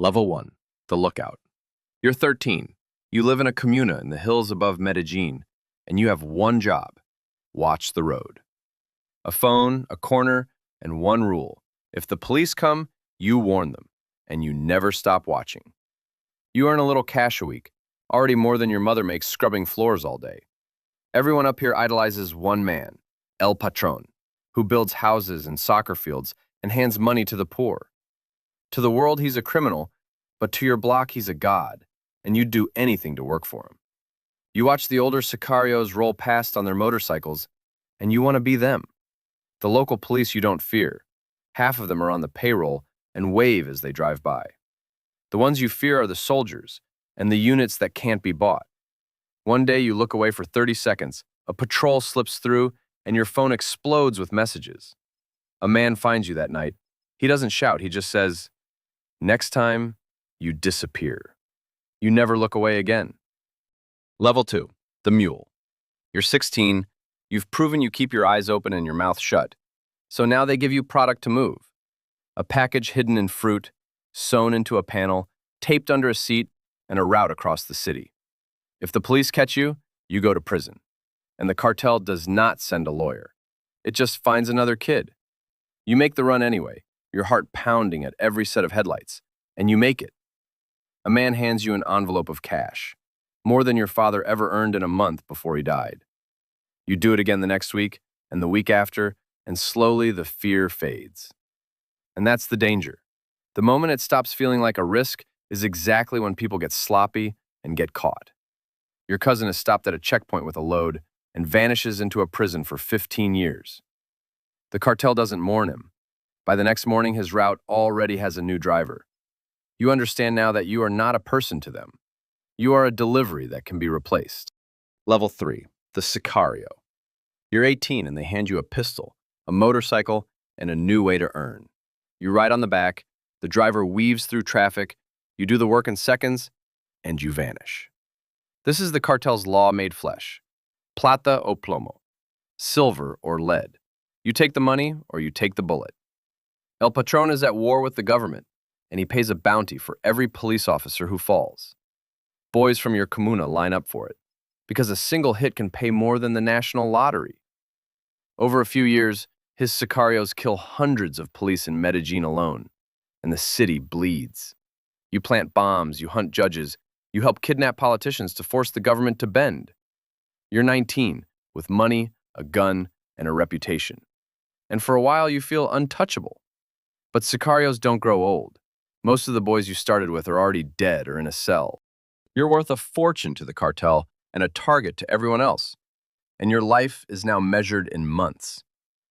Level 1. The Lookout. You're 13. You live in a comuna in the hills above Medellin, and you have one job: watch the road. A phone, a corner, and one rule: if the police come, you warn them, and you never stop watching. You earn a little cash a week, already more than your mother makes scrubbing floors all day. Everyone up here idolizes one man, El Patron, who builds houses and soccer fields and hands money to the poor. To the world, he's a criminal, but to your block, he's a god, and you'd do anything to work for him. You watch the older Sicarios roll past on their motorcycles, and you want to be them. The local police you don't fear. Half of them are on the payroll and wave as they drive by. The ones you fear are the soldiers and the units that can't be bought. One day you look away for 30 seconds, a patrol slips through, and your phone explodes with messages. A man finds you that night. He doesn't shout, he just says, "Next time, you disappear." You never look away again. Level 2. The Mule. You're 16. You've proven you keep your eyes open and your mouth shut. So now they give you product to move. A package hidden in fruit, sewn into a panel, taped under a seat, and a route across the city. If the police catch you, you go to prison. And the cartel does not send a lawyer. It just finds another kid. You make the run anyway, your heart pounding at every set of headlights, and you make it. A man hands you an envelope of cash, more than your father ever earned in a month before he died. You do it again the next week, and the week after, and slowly the fear fades. And that's the danger. The moment it stops feeling like a risk is exactly when people get sloppy and get caught. Your cousin is stopped at a checkpoint with a load and vanishes into a prison for 15 years. The cartel doesn't mourn him. By the next morning, his route already has a new driver. You understand now that you are not a person to them. You are a delivery that can be replaced. Level 3. The Sicario. You're 18 and they hand you a pistol, a motorcycle, and a new way to earn. You ride on the back, the driver weaves through traffic, you do the work in seconds, and you vanish. This is the cartel's law made flesh. Plata o plomo. Silver or lead. You take the money or you take the bullet. El Patron is at war with the government, and he pays a bounty for every police officer who falls. Boys from your comuna line up for it, because a single hit can pay more than the national lottery. Over a few years, his sicarios kill hundreds of police in Medellin alone, and the city bleeds. You plant bombs, you hunt judges, you help kidnap politicians to force the government to bend. You're 19, with money, a gun, and a reputation. And for a while you feel untouchable. But sicarios don't grow old. Most of the boys you started with are already dead or in a cell. You're worth a fortune to the cartel and a target to everyone else. And your life is now measured in months.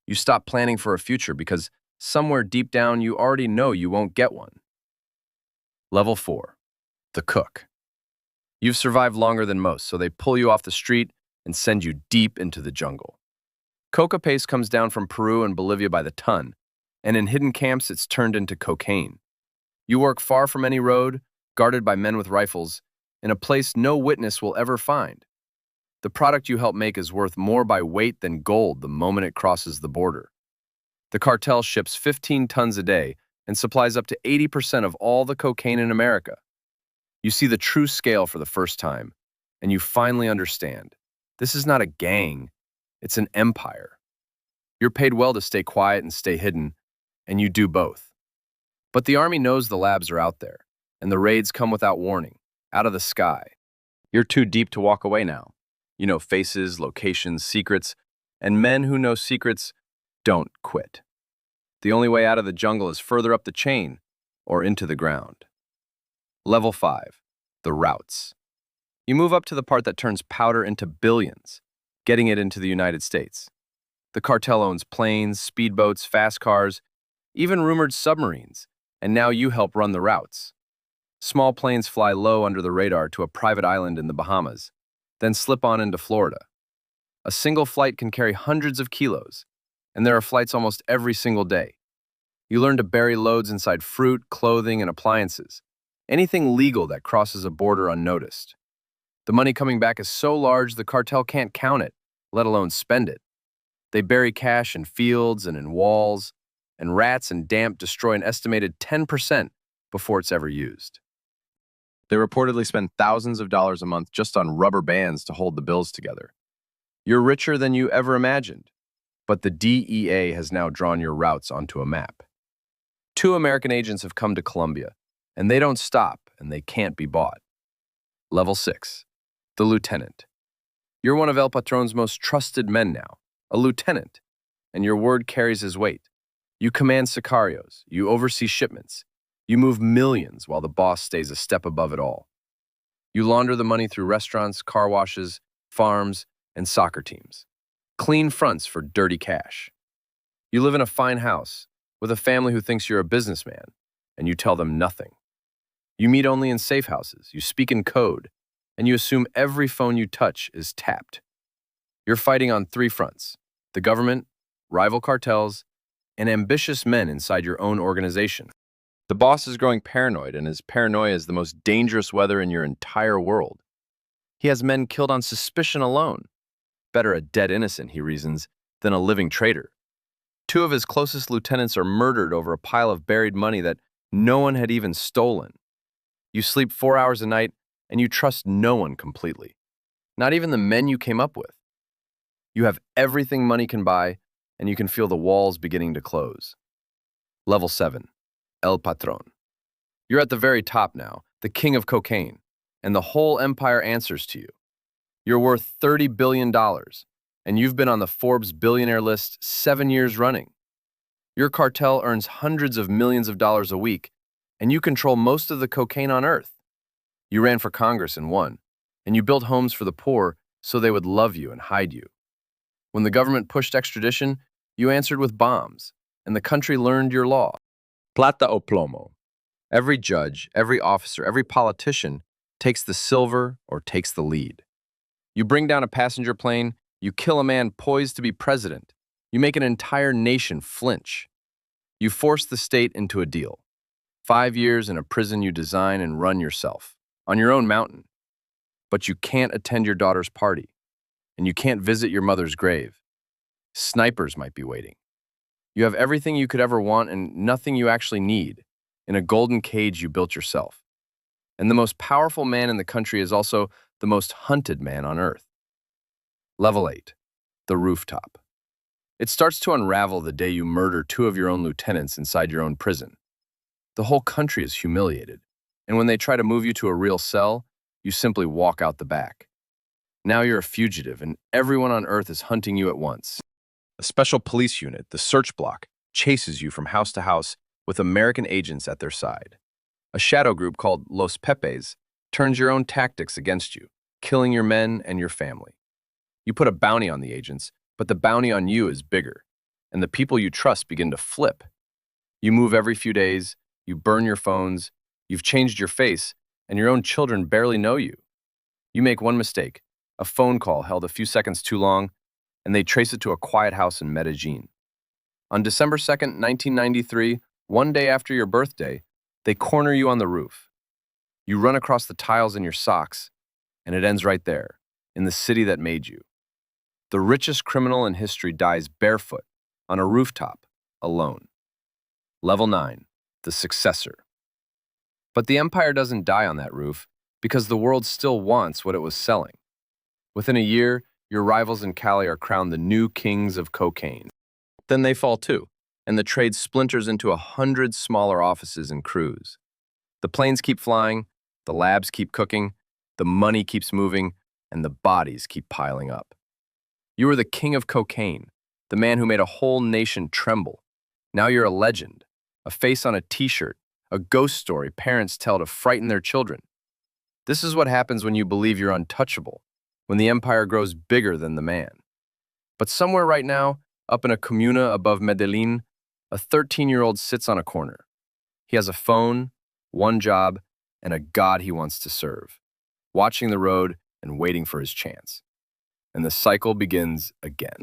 You stop planning for a future because somewhere deep down you already know you won't get one. Level 4. The Cook. You've survived longer than most, so they pull you off the street and send you deep into the jungle. Coca paste comes down from Peru and Bolivia by the ton, and in hidden camps it's turned into cocaine. You work far from any road, guarded by men with rifles, in a place no witness will ever find. The product you help make is worth more by weight than gold the moment it crosses the border. The cartel ships 15 tons a day and supplies up to 80% of all the cocaine in America. You see the true scale for the first time, and you finally understand. This is not a gang, it's an empire. You're paid well to stay quiet and stay hidden, and you do both. But the army knows the labs are out there, and the raids come without warning, out of the sky. You're too deep to walk away now. You know faces, locations, secrets, and men who know secrets don't quit. The only way out of the jungle is further up the chain or into the ground. Level 5. The Routes. You move up to the part that turns powder into billions, getting it into the United States. The cartel owns planes, speedboats, fast cars, even rumored submarines, and now you help run the routes. Small planes fly low under the radar to a private island in the Bahamas, then slip on into Florida. A single flight can carry hundreds of kilos, and there are flights almost every single day. You learn to bury loads inside fruit, clothing, and appliances, anything legal that crosses a border unnoticed. The money coming back is so large the cartel can't count it, let alone spend it. They bury cash in fields and in walls, and rats and damp destroy an estimated 10% before it's ever used. They reportedly spend thousands of dollars a month just on rubber bands to hold the bills together. You're richer than you ever imagined, but the DEA has now drawn your routes onto a map. 2 American agents have come to Colombia, and they don't stop, and they can't be bought. Level 6, the lieutenant. You're one of El Patron's most trusted men now, a lieutenant, and your word carries his weight. You command Sicarios, you oversee shipments, you move millions while the boss stays a step above it all. You launder the money through restaurants, car washes, farms, and soccer teams. Clean fronts for dirty cash. You live in a fine house with a family who thinks you're a businessman, and you tell them nothing. You meet only in safe houses, you speak in code, and you assume every phone you touch is tapped. You're fighting on 3 fronts: the government, rival cartels, and ambitious men inside your own organization. The boss is growing paranoid, and his paranoia is the most dangerous weather in your entire world. He has men killed on suspicion alone. Better a dead innocent, he reasons, than a living traitor. 2 of his closest lieutenants are murdered over a pile of buried money that no one had even stolen. You sleep 4 hours a night, and you trust no one completely. Not even the men you came up with. You have everything money can buy, and you can feel the walls beginning to close. Level 7, El Patron. You're at the very top now, the king of cocaine, and the whole empire answers to you. You're worth $30 billion, and you've been on the Forbes billionaire list 7 years running. Your cartel earns hundreds of millions of dollars a week, and you control most of the cocaine on Earth. You ran for Congress and won, and you built homes for the poor so they would love you and hide you. When the government pushed extradition, you answered with bombs, and the country learned your law. Plata o plomo. Every judge, every officer, every politician takes the silver or takes the lead. You bring down a passenger plane, you kill a man poised to be president. You make an entire nation flinch. You force the state into a deal. 5 years in a prison you design and run yourself, on your own mountain. But you can't attend your daughter's party, and you can't visit your mother's grave. Snipers might be waiting. You have everything you could ever want and nothing you actually need, in a golden cage you built yourself. And the most powerful man in the country is also the most hunted man on Earth. Level 8, the rooftop. It starts to unravel the day you murder 2 of your own lieutenants inside your own prison. The whole country is humiliated, and when they try to move you to a real cell, you simply walk out the back. Now you're a fugitive, and everyone on Earth is hunting you at once. A special police unit, the Search Block, chases you from house to house with American agents at their side. A shadow group called Los Pepes turns your own tactics against you, killing your men and your family. You put a bounty on the agents, but the bounty on you is bigger, and the people you trust begin to flip. You move every few days, you burn your phones, you've changed your face, and your own children barely know you. You make one mistake, a phone call held a few seconds too long, and they trace it to a quiet house in Medellin. On December 2nd, 1993, one day after your birthday, they corner you on the roof. You run across the tiles in your socks, and it ends right there, in the city that made you. The richest criminal in history dies barefoot, on a rooftop, alone. Level 9, the successor. But the empire doesn't die on that roof because the world still wants what it was selling. Within a year, your rivals in Cali are crowned the new kings of cocaine. Then they fall too, and the trade splinters into 100 smaller offices and crews. The planes keep flying, the labs keep cooking, the money keeps moving, and the bodies keep piling up. You were the king of cocaine, the man who made a whole nation tremble. Now you're a legend, a face on a t-shirt, a ghost story parents tell to frighten their children. This is what happens when you believe you're untouchable, when the empire grows bigger than the man. But somewhere right now, up in a comuna above Medellin, a 13-year-old sits on a corner. He has a phone, one job, and a God he wants to serve, watching the road and waiting for his chance. And the cycle begins again.